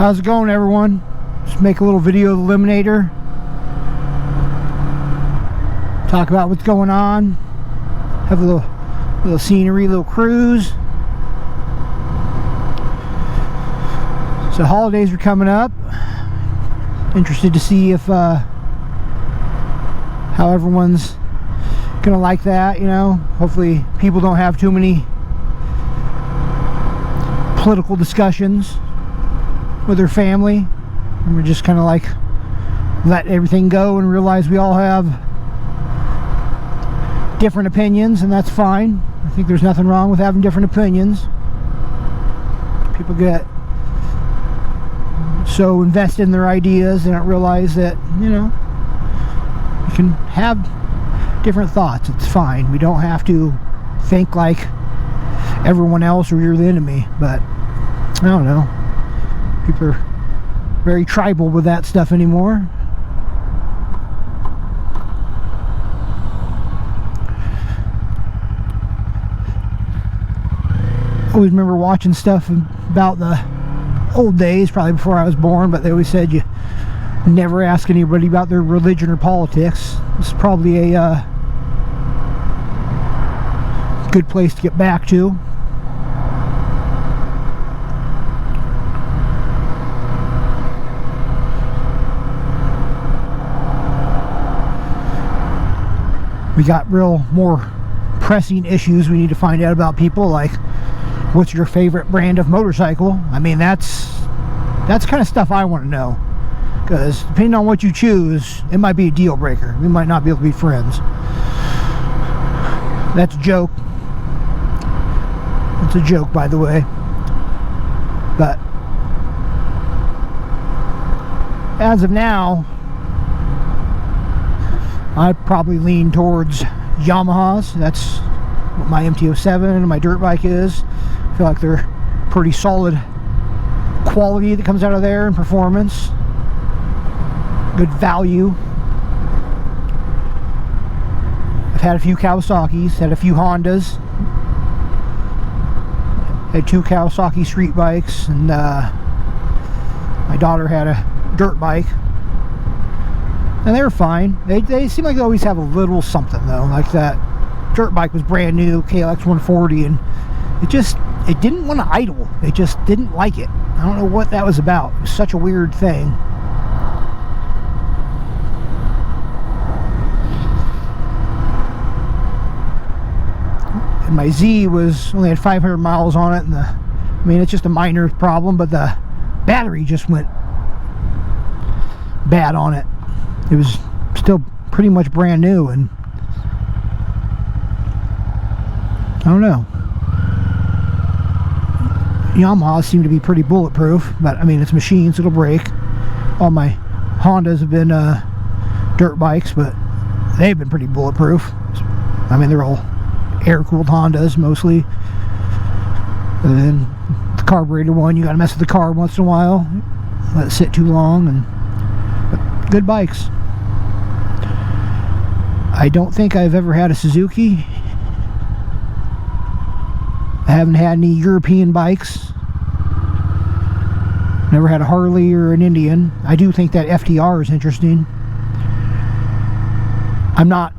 How's it going, everyone? Just make a little video of the Eliminator. Talk about what's going on. Have a little scenery, little cruise. So holidays are coming up. Interested to see if how everyone's gonna like that, you know. Hopefully people don't have too many political discussions with their family, and we're just kind of like let everything go and realize we all have different opinions, and that's fine. I think there's nothing wrong with having different opinions. People get so invested in their ideas they don't realize that, you know, you can have different thoughts. It's fine. We don't have to think like everyone else or you're the enemy. But I don't know, people are very tribal with that stuff anymore. I always remember watching stuff about the old days, probably before I was born, but they always said you never ask anybody about their religion or politics. This is probably a good place to get back to. We got more pressing issues we need to find out about people, like what's your favorite brand of motorcycle? I mean, that's kind of stuff I want to know, because depending on what you choose, it might be a deal breaker. We might not be able to be friends. That's a joke. It's a joke, by the way. But as of now, I probably lean towards Yamahas. That's what my MT-07 and my dirt bike is. I feel like they're pretty solid quality that comes out of there, and performance, good value. I've had a few Kawasaki's, had a few Hondas, had 2 Kawasaki street bikes, and my daughter had a dirt bike, and they were fine. They seem like they always have a little something though. Like that dirt bike was brand new, KLX 140, and it didn't want to idle. It just didn't like it. I don't know what that was about. It was such a weird thing. And my Z only had 500 miles on it, and I mean, it's just a minor problem, but the battery just went bad on it. It was still pretty much brand new, and I don't know. Yamahas seem to be pretty bulletproof, but I mean, it's machines, it'll break. All my Hondas have been dirt bikes, but they've been pretty bulletproof. I mean, they're all air-cooled Hondas mostly. And then the carburetor one, you gotta mess with the carb once in a while, let it sit too long, but good bikes. I don't think I've ever had a Suzuki. I haven't had any European bikes. Never had a Harley or an Indian. I do think that FTR is interesting. I'm not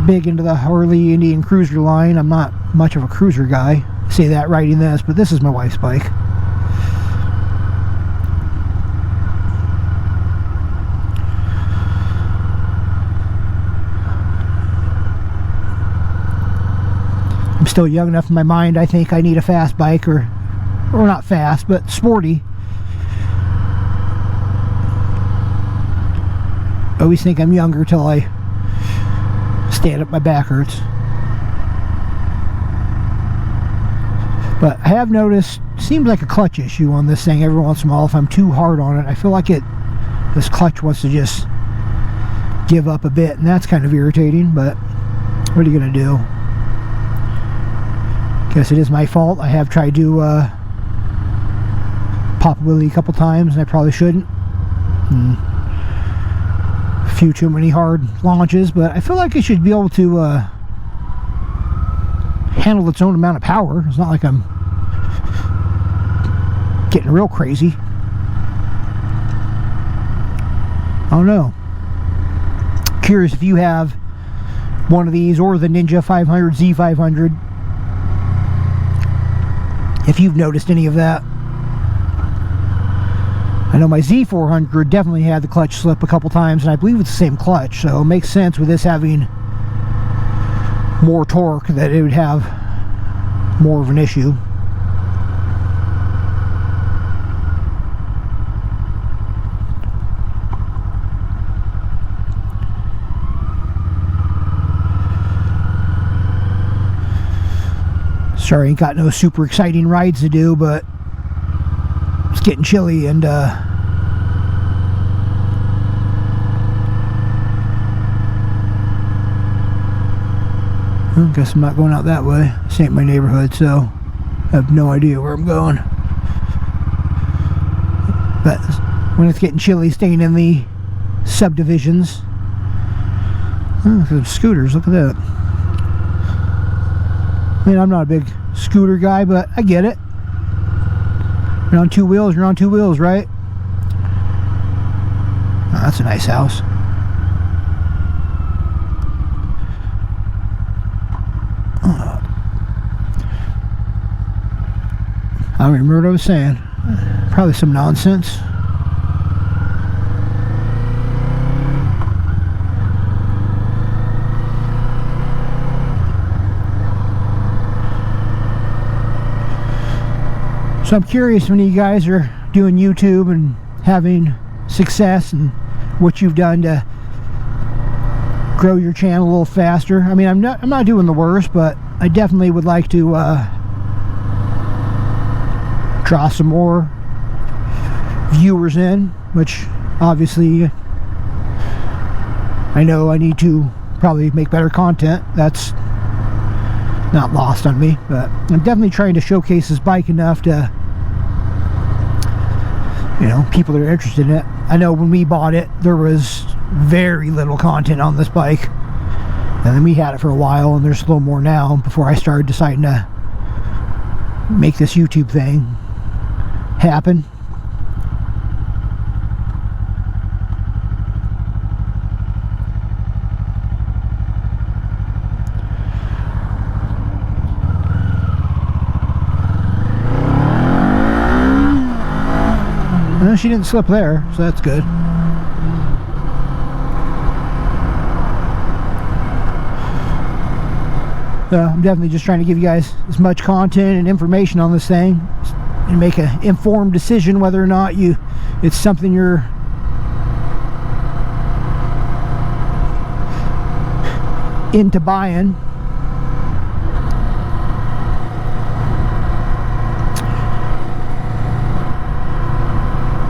big into the Harley Indian cruiser line. I'm not much of a cruiser guy. I say that writing this, but this is my wife's bike. I'm still young enough in my mind. I think I need a fast bike, or not fast, but sporty. I always think I'm younger till I stand up, my back hurts. But I have noticed, seems like a clutch issue on this thing every once in a while. If I'm too hard on it, I feel like this clutch wants to just give up a bit, and that's kind of irritating, but what are you gonna do? Guess it is my fault. I have tried to pop a wheelie a couple times, and I probably shouldn't. A few too many hard launches, but I feel like it should be able to handle its own amount of power. It's not like I'm getting real crazy. don't know. Curious if you have one of these or the Ninja 500 Z500, if you've noticed any of that. I know my Z400 definitely had the clutch slip a couple times, and I believe it's the same clutch, so it makes sense with this having more torque that it would have more of an issue. Sorry, ain't got no super exciting rides to do, but it's getting chilly, and I guess I'm not going out that way. This ain't my neighborhood, so I have no idea where I'm going. But when it's getting chilly, staying in the subdivisions. Oh, some scooters, look at that. I mean, I'm not a big scooter guy, but I get it. You're on two wheels, you're on two wheels, right? Oh, that's a nice house. Oh. I don't remember what I was saying. Probably some nonsense. So I'm curious, when you guys are doing YouTube and having success, and what you've done to grow your channel a little faster. I mean, I'm not doing the worst, but I definitely would like to draw some more viewers in, which obviously I know I need to probably make better content. That's not lost on me, but I'm definitely trying to showcase this bike enough to, you know, people that are interested in it. I know when we bought it, there was very little content on this bike, and then we had it for a while, and there's a little more now before I started deciding to make this YouTube thing happen. She didn't slip there, so that's good. I'm definitely just trying to give you guys as much content and information on this thing and make an informed decision whether or not it's something you're into buying.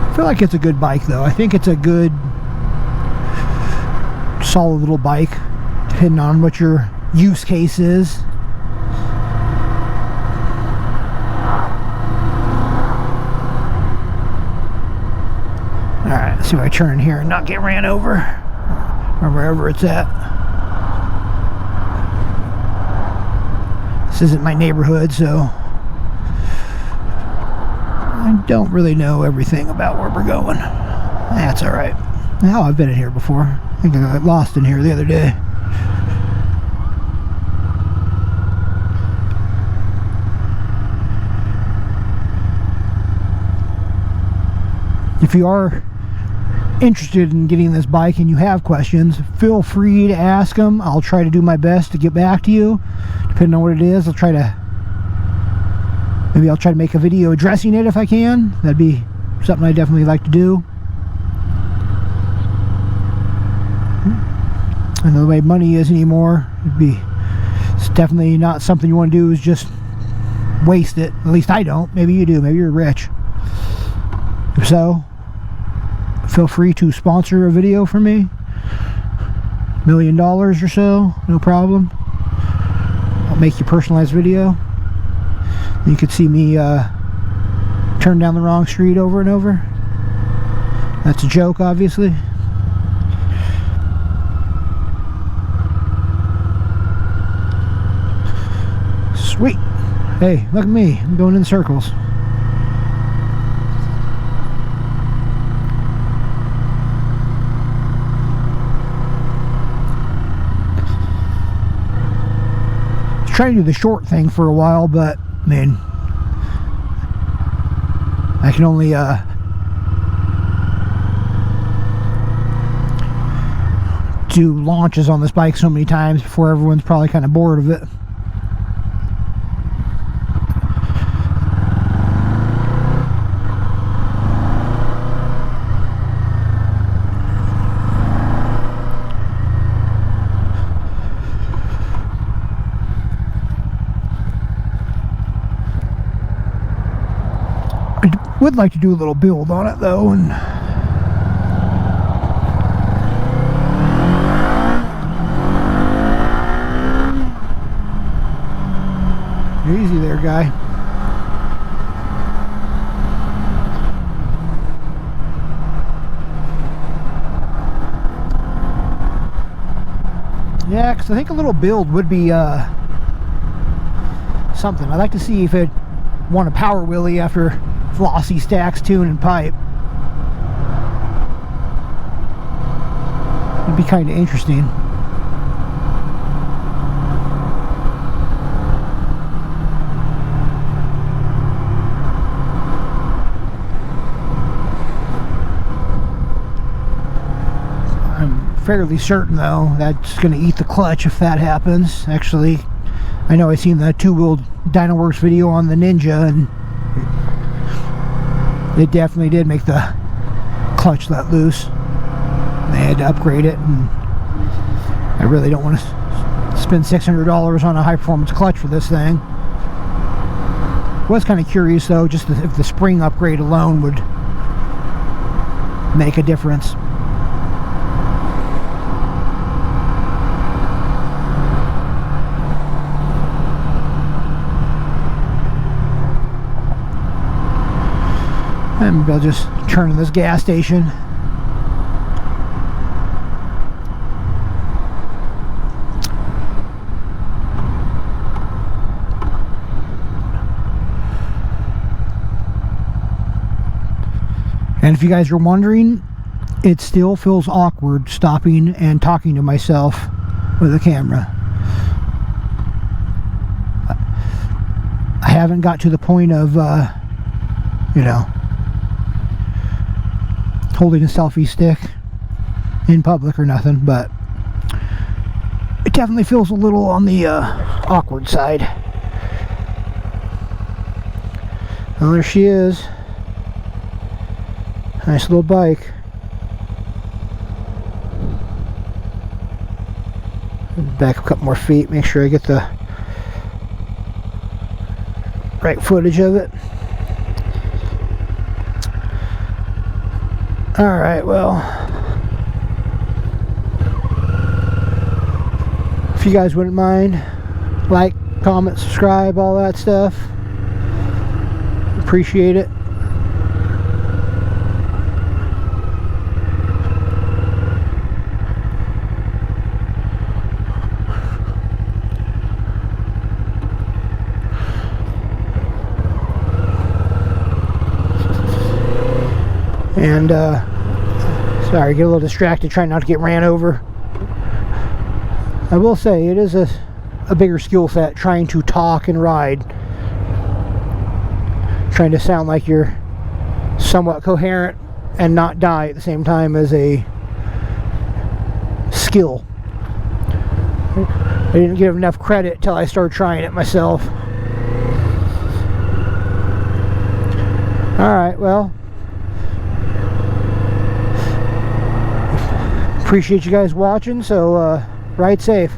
I feel like it's a good bike, though. I think it's a good, solid little bike, depending on what your use case is. Alright, let's see if I turn here and not get ran over, or wherever it's at. This isn't my neighborhood, so I don't really know everything about where we're going. That's alright. Hell, I've been in here before. I think I got lost in here the other day. If you are interested in getting this bike and you have questions, feel free to ask them. I'll try to do my best to get back to you. Depending on what it is, maybe I'll try to make a video addressing it if I can. That'd be something I definitely like to do. And the way money is anymore, it's definitely not something you want to do, is just waste it. At least I don't. Maybe you do. Maybe you're rich. If so, feel free to sponsor a video for me. $1 million or so, no problem. I'll make you a personalized video. You could see me turn down the wrong street over and over. That's a joke, obviously. Sweet. Hey, look at me. I'm going in circles. trying to do the short thing for a while, but I mean, I can only do launches on this bike so many times before everyone's probably kind of bored of it. I would like to do a little build on it though, and easy there, guy. Yeah, because I think a little build would be something. I'd like to see if it want a power wheelie after flossy stacks, tune, and pipe. It'd be kind of interesting. I'm fairly certain though that's going to eat the clutch if that happens. Actually, I know I seen the two-wheel Dynaworks video on the Ninja, and it definitely did make the clutch let loose. They had to upgrade it, and I really don't want to spend $600 on a high-performance clutch for this thing. Was kind of curious though, just if the spring upgrade alone would make a difference. And maybe I'll just turn in this gas station. And if you guys are wondering, it still feels awkward stopping and talking to myself with a camera. I haven't got to the point of, you know, holding a selfie stick in public or nothing, but it definitely feels a little on the awkward side. Well, there she is. Nice little bike. Back a couple more feet, make sure I get the right footage of it. Alright, well, if you guys wouldn't mind, like, comment, subscribe, all that stuff, appreciate it. And sorry, get a little distracted trying not to get ran over. I will say it is a bigger skill set trying to talk and ride, trying to sound like you're somewhat coherent and not die at the same time as a skill. I didn't give enough credit till I started trying it myself. Alright, well, appreciate you guys watching, so ride safe.